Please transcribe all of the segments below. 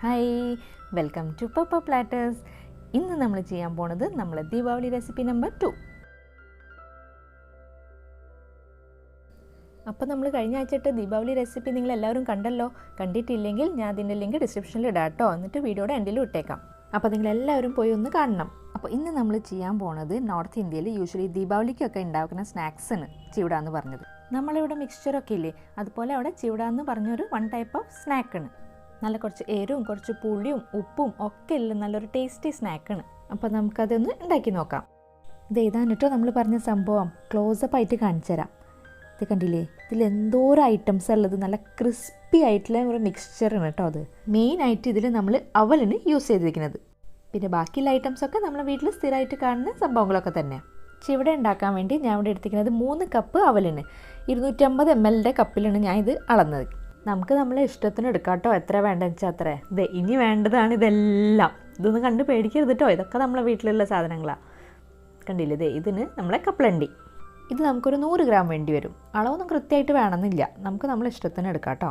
Hi, welcome to Poha Platters. ഇന്ന് നമ്മൾ ചെയ്യാൻ പോണത് നമ്മളെ ദീപാവലി റെസിപ്പി നമ്പർ 2. അപ്പോൾ നമ്മൾ കഴിഞ്ഞ ആഴ്ചത്തെ ദീപാവലി റെസിപ്പി നിങ്ങൾ എല്ലാവരും കണ്ടല്ലോ. കണ്ടിട്ടില്ലെങ്കിൽ ഞാൻ അതിൻ്റെ ലിങ്ക് ഡിസ്ക്രിപ്ഷനിൽ ഇടാം കേട്ടോ. എന്നിട്ട് വീഡിയോയുടെ എൻഡിലും ഇട്ടേക്കാം. അപ്പോൾ നിങ്ങൾ എല്ലാവരും പോയി ഒന്ന് കാണണം. അപ്പോൾ ഇന്ന് നമ്മൾ ചെയ്യാൻ പോണത് നോർത്ത് ഇന്ത്യയിൽ യൂഷ്വലി ദീപാവലിക്കൊക്കെ ഉണ്ടാക്കുന്ന സ്നാക്സാണ് ചിവട എന്ന് പറഞ്ഞത്. നമ്മളിവിടെ മിക്സ്ചറൊക്കെ ഇല്ലേ, അതുപോലെ അവിടെ ചിവട എന്ന് പറഞ്ഞൊരു വൺ ടൈപ്പ് ഓഫ് സ്നാക്കാണ്. നല്ല കുറച്ച് എരിവും കുറച്ച് പുളിയും ഉപ്പും ഒക്കെ ഉള്ള നല്ലൊരു ടേസ്റ്റി സ്നാക്കാണ്. അപ്പോൾ നമുക്കതൊന്ന് ഉണ്ടാക്കി നോക്കാം. ഇത് ഏതാണ് കേട്ടോ നമ്മൾ പറഞ്ഞ സംഭവം. ക്ലോസപ്പ് ആയിട്ട് കാണിച്ചു തരാം. ഇത് കണ്ടില്ലേ, ഇതിൽ എന്തോരം ഐറ്റംസ് ഉള്ളത്. നല്ല ക്രിസ്പി ആയിട്ടുള്ള ഒരു മിക്സ്ചറാണ് കേട്ടോ. അത് മെയിനായിട്ട് ഇതിൽ നമ്മൾ അവലാണ് യൂസ് ചെയ്തിരിക്കുന്നത്. പിന്നെ ബാക്കിയുള്ള ഐറ്റംസൊക്കെ നമ്മൾ വീട്ടിൽ സ്ഥിരമായിട്ട് കാണുന്ന സംഭവങ്ങളൊക്കെ തന്നെ. ചിവട ഉണ്ടാക്കാൻ വേണ്ടി ഞാൻ ഇവിടെ എടുത്തിരിക്കുന്നത് 3 കപ്പ് അവലിന് 250 ml കപ്പിലാണ് ഞാൻ ഇത് അളന്നത്. നമുക്ക് നമ്മളെ ഇഷ്ടത്തിന് എടുക്കാം കേട്ടോ, എത്ര വേണ്ടെന്ന് വെച്ചാൽ അത്ര. ഇനി വേണ്ടതാണ് ഇതെല്ലാം. ഇതൊന്നും കണ്ട് പേടിക്കരുത് കേട്ടോ, ഇതൊക്കെ നമ്മളെ വീട്ടിലുള്ള സാധനങ്ങളാണ്. കണ്ടില്ലേ, ഇതിന് നമ്മളെ കപ്പലണ്ടി. ഇത് നമുക്കൊരു 100 ഗ്രാം വേണ്ടി വരും. അളവൊന്നും കൃത്യമായിട്ട് വേണമെന്നില്ല, നമുക്ക് നമ്മളെ ഇഷ്ടത്തിന് എടുക്കാം കേട്ടോ.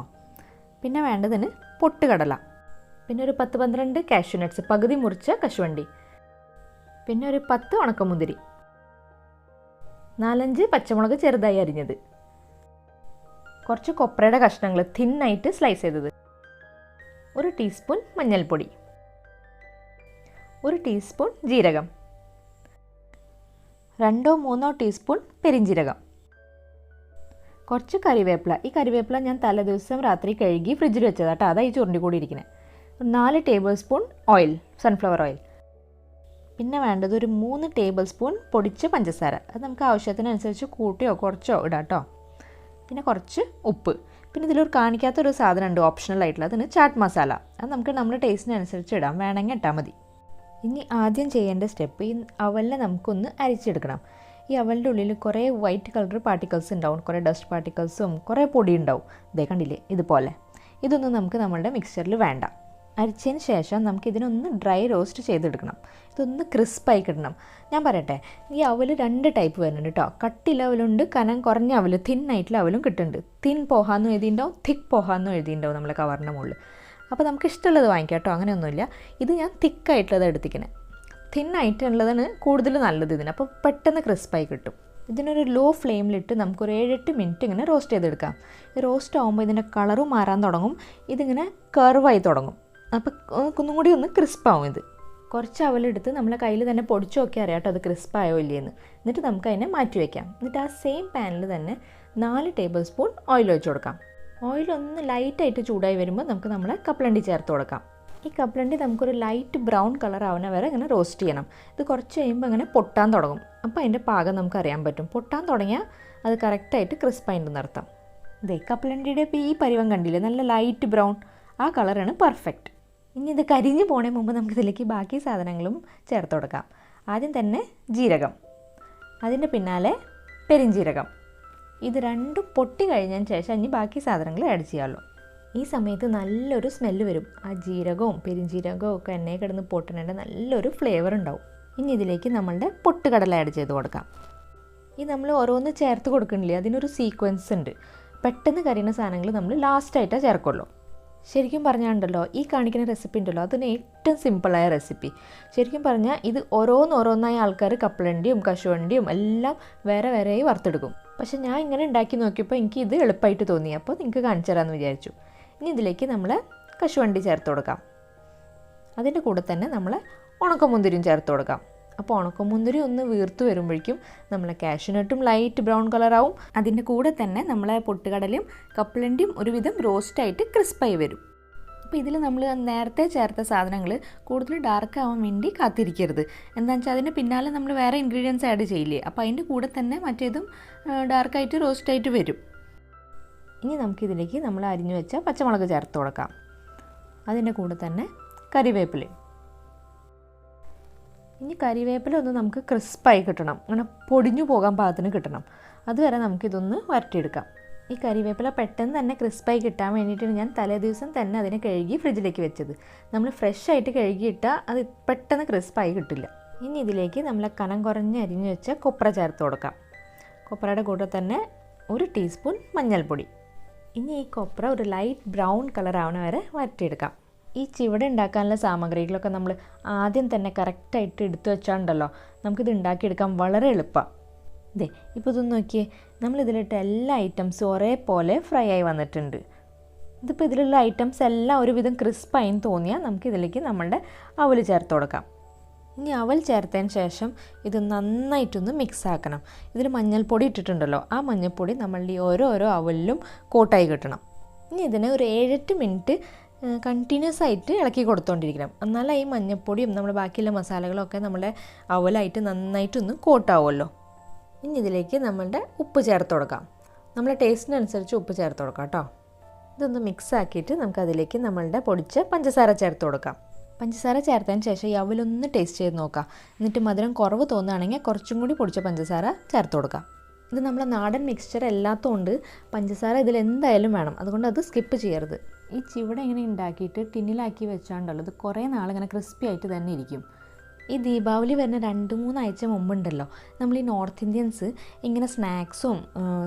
പിന്നെ വേണ്ടതിന് പൊട്ടുകടല, പിന്നെ ഒരു 10-12 കാഷ്യൂ നട്ട്സ് പകുതി മുറിച്ച കശുവണ്ടി, പിന്നെ ഒരു 10 ഉണക്കമുന്തിരി, 4-5 പച്ചമുളക് ചെറുതായി അരിഞ്ഞത്, കുറച്ച് കൊപ്രയുടെ കഷ്ണങ്ങൾ തിന്നായിട്ട് സ്ലൈസ് ചെയ്തത്, 1 ടീസ്പൂൺ മഞ്ഞൾപ്പൊടി, 1 ടീസ്പൂൺ ജീരകം, 2-3 ടീസ്പൂൺ പെരിഞ്ജീരകം, കുറച്ച് കറിവേപ്പില. ഈ കറിവേപ്പില ഞാൻ തലേദിവസം രാത്രി കഴുകി ഫ്രിഡ്ജിൽ വെച്ചതാണ് കേട്ടോ, അതായി ചുരുണ്ടി കൂടി ഇരിക്കുന്നത്. 4 table spoon oil, sunflower oil. പിന്നെ വേണ്ടത് ഒരു 3 ടേബിൾ സ്പൂൺ പൊടിച്ച പഞ്ചസാര. അത് നമുക്ക് ആവശ്യത്തിനനുസരിച്ച് കൂട്ടിയോ കുറച്ചോ ഇടാം കേട്ടോ. പിന്നെ കുറച്ച് ഉപ്പ്. പിന്നെ ഇതിലൊരു കാണിക്കാത്തൊരു സാധനം ഉണ്ട് ഓപ്ഷണൽ ആയിട്ടുള്ള, അതിന് ചാട്ട് മസാല. അത് നമുക്ക് നമ്മുടെ ടേസ്റ്റിനനുസരിച്ച് ഇടാം, വേണമെങ്കിൽ ഇട്ടാൽ മതി. ഇനി ആദ്യം ചെയ്യേണ്ട സ്റ്റെപ്പ്, ഈ അവലിനെ നമുക്കൊന്ന് അരിച്ചെടുക്കണം. ഈ അവലിൻ്റെ ഉള്ളിൽ കുറേ വൈറ്റ് കളർ പാർട്ടിക്കിൾസ് ഉണ്ടാവും, കുറേ ഡസ്റ്റ് പാർട്ടിക്കിൾസും കുറേ പൊടി ഉണ്ടാവും. ഇതേ കണ്ടില്ലേ, ഇതുപോലെ. ഇതൊന്നും നമുക്ക് നമ്മളുടെ മിക്സ്ചറിൽ വേണ്ട. അരിച്ചതിന് ശേഷം നമുക്ക് ഇതിനൊന്ന് ഡ്രൈ റോസ്റ്റ് ചെയ്തെടുക്കണം. ഇതൊന്ന് ക്രിസ്പായി കിട്ടണം. ഞാൻ പറയട്ടെ, ഈ അവൽ 2 ടൈപ്പ് വരുന്നുണ്ട് കേട്ടോ. കട്ടിയുള്ള അവലുണ്ട്, കനം കുറഞ്ഞ അവൽ, തിന്നായിട്ടുള്ള അവലും കിട്ടുന്നുണ്ട്. തിൻ പോഹ എന്ന് എഴുതിയിട്ടുണ്ടാവും, തിക്ക് പോഹ എന്ന് എഴുതിയിട്ടുണ്ടാവും നമ്മളെ കവറിൻ്റെ മുകളിൽ. അപ്പോൾ നമുക്ക് ഇഷ്ടമുള്ളത് വാങ്ങിക്കാം കേട്ടോ, അങ്ങനെയൊന്നുമില്ല. ഇത് ഞാൻ തിക്കായിട്ടുള്ളത് എടുത്തിരിക്കുന്നത്. തിന്നായിട്ടുള്ളതാണ് കൂടുതൽ നല്ലത് ഇതിന്, അപ്പോൾ പെട്ടെന്ന് ക്രിസ്പായി കിട്ടും. ഇതിനൊരു ലോ ഫ്ലെയിമിലിട്ട് നമുക്കൊരു 7-8 മിനിറ്റ് ഇങ്ങനെ റോസ്റ്റ് ചെയ്തെടുക്കാം. ഈ റോസ്റ്റ് ആകുമ്പോൾ ഇതിൻ്റെ കളറും മാറാൻ തുടങ്ങും, ഇതിങ്ങനെ കർവായി തുടങ്ങും. അപ്പോൾ ഒന്നും കൂടി ഒന്ന് ക്രിസ്പാവും. ഇത് കുറച്ച് അവലെടുത്ത് നമ്മളെ കയ്യിൽ തന്നെ പൊടിച്ചു നോക്കി അറിയാം കേട്ടോ അത് ക്രിസ്പായോ ഇല്ലയെന്ന്. എന്നിട്ട് നമുക്ക് അതിനെ മാറ്റി വയ്ക്കാം. എന്നിട്ട് ആ സെയിം പാനിൽ തന്നെ 4 ടേബിൾ സ്പൂൺ ഓയിൽ ഒഴിച്ച് കൊടുക്കാം. ഓയിലൊന്ന് ലൈറ്റായിട്ട് ചൂടായി വരുമ്പോൾ നമുക്ക് നമ്മളെ കപ്പലണ്ടി ചേർത്ത് കൊടുക്കാം. ഈ കപ്പലണ്ടി നമുക്കൊരു ലൈറ്റ് ബ്രൗൺ കളർ ആവുന്ന വരെ ഇങ്ങനെ റോസ്റ്റ് ചെയ്യണം. ഇത് കുറച്ച് കഴിയുമ്പോൾ ഇങ്ങനെ പൊട്ടാൻ തുടങ്ങും. അപ്പോൾ അതിൻ്റെ പാകം നമുക്ക് അറിയാൻ പറ്റും. പൊട്ടാൻ തുടങ്ങിയാൽ അത് കറക്റ്റായിട്ട് ക്രിസ്പായിട്ടുണ്ടെന്ന് അർത്ഥം. കപ്പലണ്ടിയുടെ ഇപ്പോൾ ഈ പരിവം കണ്ടില്ലേ, നല്ല ലൈറ്റ് ബ്രൗൺ, ആ കളറാണ് പെർഫെക്റ്റ്. ഇനി ഇത് കരിഞ്ഞ് പോണേ മുമ്പ് നമുക്കിതിലേക്ക് ബാക്കി സാധനങ്ങളും ചേർത്ത് കൊടുക്കാം. ആദ്യം തന്നെ ജീരകം, അതിൻ്റെ പിന്നാലെ പെരിഞ്ജീരകം. ഇത് രണ്ടും പൊട്ടി കഴിഞ്ഞതിന് ശേഷം ഇനി ബാക്കി സാധനങ്ങൾ ആഡ് ചെയ്യാമല്ലോ. ഈ സമയത്ത് നല്ലൊരു സ്മെല്ല് വരും. ആ ജീരകവും പെരിഞ്ജീരകവും ഒക്കെ എണ്ണയിൽ കിടന്ന് പൊട്ടുന്നതിൻ്റെ നല്ലൊരു ഫ്ലേവർ ഉണ്ടാവും. ഇനി ഇതിലേക്ക് നമ്മളുടെ പൊട്ടുകടല ആഡ് ചെയ്ത് കൊടുക്കാം. ഈ നമ്മൾ ഓരോന്ന് ചേർത്ത് കൊടുക്കണില്ലേ, അതിനൊരു സീക്വൻസ് ഉണ്ട്. പെട്ടെന്ന് കരിയുന്ന സാധനങ്ങൾ നമ്മൾ ലാസ്റ്റായിട്ടേ ചേർക്കുള്ളൂ. ശരിക്കും പറഞ്ഞാലുണ്ടല്ലോ, ഈ കാണിക്കുന്ന റെസിപ്പി ഉണ്ടല്ലോ, അതിന് ഏറ്റവും സിമ്പിളായ റെസിപ്പി. ശരിക്കും പറഞ്ഞാൽ ഇത് ഓരോന്നോരോന്നായി ആൾക്കാർ കപ്പലണ്ടിയും കശുവണ്ടിയും എല്ലാം വേറെ വേറെയായി വറുത്തെടുക്കും. പക്ഷേ ഞാൻ ഇങ്ങനെ ഉണ്ടാക്കി നോക്കിയപ്പോൾ എനിക്ക് ഇത് എളുപ്പമായിട്ട് തോന്നി. അപ്പോൾ നിങ്ങൾക്ക് കാണിച്ചു തരാമെന്ന് വിചാരിച്ചു. ഇനി ഇതിലേക്ക് നമ്മൾ കശുവണ്ടി ചേർത്ത് കൊടുക്കാം. അതിൻ്റെ കൂടെ തന്നെ നമ്മൾ ഉണക്കമുന്തിരിയും ചേർത്ത് കൊടുക്കാം. അപ്പോൾ ഉണക്കമുന്തിരി ഒന്ന് വീർത്ത് വരുമ്പോഴേക്കും നമ്മളെ കാഷ്യൂനട്ടും ലൈറ്റ് ബ്രൗൺ കളറാവും. അതിൻ്റെ കൂടെ തന്നെ നമ്മളെ പൊട്ടുകടലയും കപ്പലണ്ടിയും ഒരുവിധം റോസ്റ്റായിട്ട് ക്രിസ്പായി വരും. അപ്പോൾ ഇതിൽ നമ്മൾ നേരത്തെ ചേർത്ത സാധനങ്ങൾ കൂടുതൽ ഡാർക്ക് ആവാൻ വേണ്ടി കാത്തിരിക്കരുത്. എന്താണെന്ന് വെച്ചാൽ അതിന് പിന്നാലെ നമ്മൾ വേറെ ഇൻഗ്രീഡിയൻസ് ആഡ് ചെയ്യില്ലേ, അപ്പോൾ അതിൻ്റെ കൂടെ തന്നെ മറ്റേതും ഡാർക്കായിട്ട് റോസ്റ്റായിട്ട് വരും. ഇനി നമുക്കിതിലേക്ക് നമ്മൾ അരിഞ്ഞു വെച്ച പച്ചമുളക് ചേർത്ത് കൊടുക്കാം. അതിൻ്റെ കൂടെ തന്നെ കറിവേപ്പിലയും. ഇനി കരിവേപ്പില ഒന്ന് നമുക്ക് ക്രിസ്പായി കിട്ടണം, അങ്ങനെ പൊടിഞ്ഞു പോകാൻ പാകത്തിന് കിട്ടണം. അതുവരെ നമുക്കിതൊന്ന് വരട്ടിയെടുക്കാം. ഈ കരിവേപ്പില പെട്ടെന്ന് തന്നെ ക്രിസ്പായി കിട്ടാൻ വേണ്ടിയിട്ടാണ് ഞാൻ തലേ ദിവസം തന്നെ അതിനെ കഴുകി ഫ്രിഡ്ജിലേക്ക് വെച്ചത്. നമ്മൾ ഫ്രഷ് ആയിട്ട് കഴുകിയിട്ടാൽ അത് പെട്ടെന്ന് ക്രിസ്പായി കിട്ടില്ല. ഇനി ഇതിലേക്ക് നമ്മൾ കനം കുറഞ്ഞ് അരിഞ്ഞു വെച്ച കൊപ്ര ചേർത്ത് കൊടുക്കാം. കൊപ്രയുടെ കൂടെ തന്നെ 1 ടീസ്പൂൺ മഞ്ഞൾപ്പൊടി. ഇനി ഈ കൊപ്ര ഒരു ലൈറ്റ് ബ്രൗൺ കളർ ആവണ വരെ വരട്ടിയെടുക്കാം. ഈ ചിവട ഉണ്ടാക്കാനുള്ള സാമഗ്രികളൊക്കെ നമ്മൾ ആദ്യം തന്നെ കറക്റ്റായിട്ട് എടുത്തു വെച്ചാണ്ടല്ലോ നമുക്കിത് ഉണ്ടാക്കിയെടുക്കാൻ വളരെ എളുപ്പമാണ്. ഇതേ ഇപ്പോൾ ഇതൊന്ന് നോക്കിയേ, നമ്മളിതിലിട്ട എല്ലാ ഐറ്റംസും ഒരേപോലെ ഫ്രൈ ആയി വന്നിട്ടുണ്ട്. ഇതിപ്പോൾ ഇതിലുള്ള ഐറ്റംസ് എല്ലാം ഒരുവിധം ക്രിസ്പായിന്ന് തോന്നിയാൽ നമുക്കിതിലേക്ക് നമ്മളുടെ അവൽ ചേർത്ത് കൊടുക്കാം. ഇനി അവൽ ചേർത്തതിന് ശേഷം ഇത് നന്നായിട്ടൊന്ന് മിക്സ് ആക്കണം. ഇതിൽ മഞ്ഞൾപ്പൊടി ഇട്ടിട്ടുണ്ടല്ലോ, ആ മഞ്ഞൾപ്പൊടി നമ്മളുടെ ഈ ഓരോ അവലിലും കോട്ടായി കിട്ടണം. ഇനി ഇതിനെ ഒരു 7-8 മിനിറ്റ് കണ്ടിന്യൂസ് ആയിട്ട് ഇളക്കി കൊടുത്തുകൊണ്ടിരിക്കണം. എന്നാലും ഈ മഞ്ഞൾപ്പൊടിയും നമ്മുടെ ബാക്കിയുള്ള മസാലകളൊക്കെ നമ്മുടെ അവലായിട്ട് നന്നായിട്ടൊന്ന് കോട്ടാവുമല്ലോ. ഇനി ഇതിലേക്ക് നമ്മളുടെ ഉപ്പ് ചേർത്ത് കൊടുക്കാം. നമ്മളെ ടേസ്റ്റിനനുസരിച്ച് ഉപ്പ് ചേർത്ത് കൊടുക്കാം കേട്ടോ. ഇതൊന്ന് മിക്സ് ആക്കിയിട്ട് നമുക്കതിലേക്ക് നമ്മളുടെ പൊടിച്ച പഞ്ചസാര ചേർത്ത് കൊടുക്കാം. പഞ്ചസാര ചേർത്തതിന് ശേഷം ഈ അവലൊന്ന് ടേസ്റ്റ് ചെയ്ത് നോക്കാം. എന്നിട്ട് മധുരം കുറവ് തോന്നുകയാണെങ്കിൽ കുറച്ചും കൂടി പൊടിച്ച പഞ്ചസാര ചേർത്ത് കൊടുക്കാം. ഇത് നമ്മളെ നാടൻ മിക്സ്ചർ അല്ലാത്തതുകൊണ്ട് പഞ്ചസാര ഇതിൽ എന്തായാലും വേണം, അതുകൊണ്ട് അത് സ്കിപ്പ് ചെയ്യരുത്. ഈ ചിവട ഇങ്ങനെ ഉണ്ടാക്കിയിട്ട് ടിന്നിലാക്കി വെച്ചാണ്ടല്ലോ ഇത് കുറേ നാളിങ്ങനെ ക്രിസ്പി ആയിട്ട് തന്നെ ഇരിക്കും. ഈ ദീപാവലി വരുന്ന 2-3 ആഴ്ച മുമ്പുണ്ടല്ലോ നമ്മൾ ഈ നോർത്ത് ഇന്ത്യൻസ് ഇങ്ങനെ സ്നാക്സും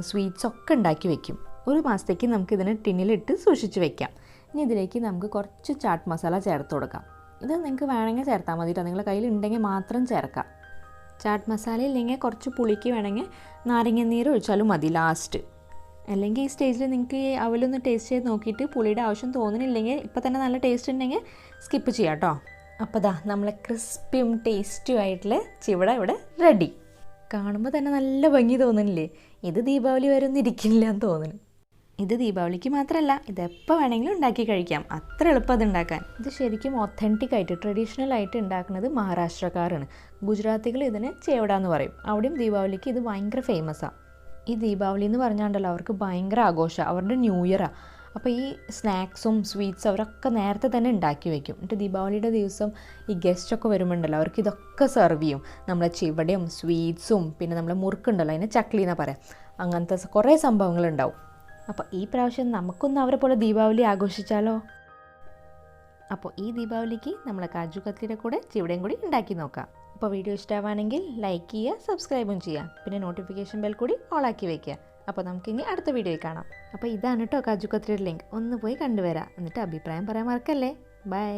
സ്വീറ്റ്സും ഒക്കെ ഉണ്ടാക്കി വെക്കും. ഒരു മാസത്തേക്ക് നമുക്കിതിനെ ടിന്നിലിട്ട് സൂക്ഷിച്ച് വെക്കാം. ഇനി ഇതിലേക്ക് നമുക്ക് കുറച്ച് ചാട്ട് മസാല ചേർത്ത് കൊടുക്കാം. ഇത് നിങ്ങൾക്ക് വേണമെങ്കിൽ ചേർത്താൽ മതിട്ടോ, നിങ്ങളുടെ കയ്യിൽ ഉണ്ടെങ്കിൽ മാത്രം ചേർക്കാം. ചാട്ട് മസാല ഇല്ലെങ്കിൽ കുറച്ച് പുളിക്ക് വേണമെങ്കിൽ നാരങ്ങ നീര് ഒഴിച്ചാലും മതി ലാസ്റ്റ്. അല്ലെങ്കിൽ ഈ സ്റ്റേജിൽ നിങ്ങൾക്ക് ഈ അവലൊന്ന് ടേസ്റ്റ് ചെയ്ത് നോക്കിയിട്ട് പുളിയുടെ ആവശ്യം തോന്നുന്നില്ലെങ്കിൽ ഇപ്പോൾ തന്നെ നല്ല ടേസ്റ്റ് ഉണ്ടെങ്കിൽ സ്കിപ്പ് ചെയ്യാം കേട്ടോ. അപ്പോൾ ദാ നമ്മളെ ക്രിസ്പിയും ടേസ്റ്റും ആയിട്ടുള്ള ചിവട ഇവിടെ റെഡി. കാണുമ്പോൾ തന്നെ നല്ല ഭംഗി തോന്നുന്നില്ലേ? ഇത് ദീപാവലി വരെ ഒന്നും ഇരിക്കില്ല എന്ന് തോന്നുന്നു. ഇത് ദീപാവലിക്ക് മാത്രമല്ല, ഇതെപ്പോൾ വേണമെങ്കിലും ഉണ്ടാക്കി കഴിക്കാം, അത്ര എളുപ്പം അത് ഉണ്ടാക്കാൻ. ഇത് ശരിക്കും ഒത്തൻറ്റിക് ആയിട്ട് ട്രഡീഷണൽ ആയിട്ട് ഉണ്ടാക്കുന്നത് മഹാരാഷ്ട്രക്കാരാണ്. ഗുജറാത്തികൾ ഇതിന് ചേവട എന്ന് പറയും. അവിടെയും ദീപാവലിക്ക് ഇത് ഭയങ്കര ഫേമസാണ്. ഈ ദീപാവലി എന്ന് പറഞ്ഞാണ്ടല്ലോ അവർക്ക് ഭയങ്കര ആഘോഷമാണ്, അവരുടെ ന്യൂ ഇയറാണ്. അപ്പോൾ ഈ സ്നാക്സും സ്വീറ്റ്സും അവരൊക്കെ നേരത്തെ തന്നെ ഉണ്ടാക്കി വെക്കും. എന്നിട്ട് ദീപാവലിയുടെ ദിവസം ഈ ഗസ്റ്റൊക്കെ വരുമ്പോണ്ടല്ലോ അവർക്ക് ഇതൊക്കെ സെർവ് ചെയ്യും. നമ്മളെ ചിവടയും സ്വീറ്റ്സും പിന്നെ നമ്മളെ മുറുക്കുണ്ടല്ലോ അതിന് ചക്ലി എന്നാണ് പറയാം. അങ്ങനത്തെ കുറേ സംഭവങ്ങളുണ്ടാവും. അപ്പോൾ ഈ പ്രാവശ്യം നമുക്കൊന്ന് അവരെ പോലെ ദീപാവലി ആഘോഷിച്ചാലോ? അപ്പോൾ ഈ ദീപാവലിക്ക് നമ്മളെ കാജു കത്ലിയുടെ കൂടെ ചിവടയും കൂടി ഉണ്ടാക്കി നോക്കാം. അപ്പോൾ വീഡിയോ ഇഷ്ടമാണെങ്കിൽ ലൈക്ക് ചെയ്യുക, സബ്സ്ക്രൈബും ചെയ്യുക, പിന്നെ നോട്ടിഫിക്കേഷൻ ബെൽ കൂടി ഓളാക്കി വയ്ക്കുക. അപ്പോൾ നമുക്കിനി അടുത്ത വീഡിയോയിൽ കാണാം. അപ്പോൾ ഇതാണ് കേട്ടോ കാജു കത്ലിയുടെ ലിങ്ക്, ഒന്ന് പോയി കണ്ടുവരാം. എന്നിട്ട് അഭിപ്രായം പറയാൻ മറക്കല്ലേ. ബൈ.